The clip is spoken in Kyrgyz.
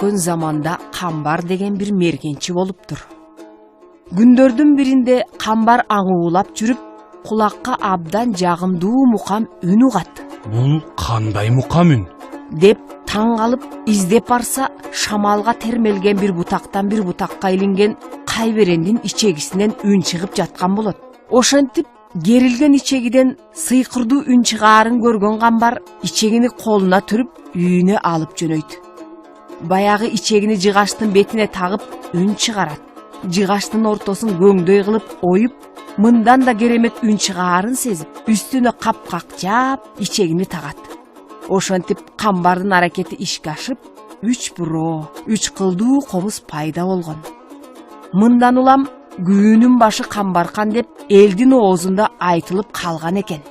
өткөн заманда Камбар деген bir мергенчи болуптур. Күндөрдүн биринде Камбар аңуулап жүрүп, кулакка абдан жагымдуу мукам үн угат. Бул кандай мукам үн? Деп таң калып издеп барса, шамалга термелген bir бутактан bir бутакка илинген кайберендин ичегисинен үн чыгып жаткан болот. Ошентип керилген ичегиден сыйкырдуу үн чыгаарын көргөн Камбар ичегини колуна түрүп үйүнө алып жөнөйт. Баягы ичегини жыгаштын бетине тагып үн чыгарат. Жыгаштын ортосун көңдөй кылып оюп, мындан да керемет үн чыгаарын сезип, үстүнө капкакчап ичегини тагат. Ошентип Камбардын аракети ишке ашып, 3 буроо, 3 кылдуу комуз пайда болгон. Мындан улам күнүн башы Камбаркан деп элдин оозунда айтылып калган экен.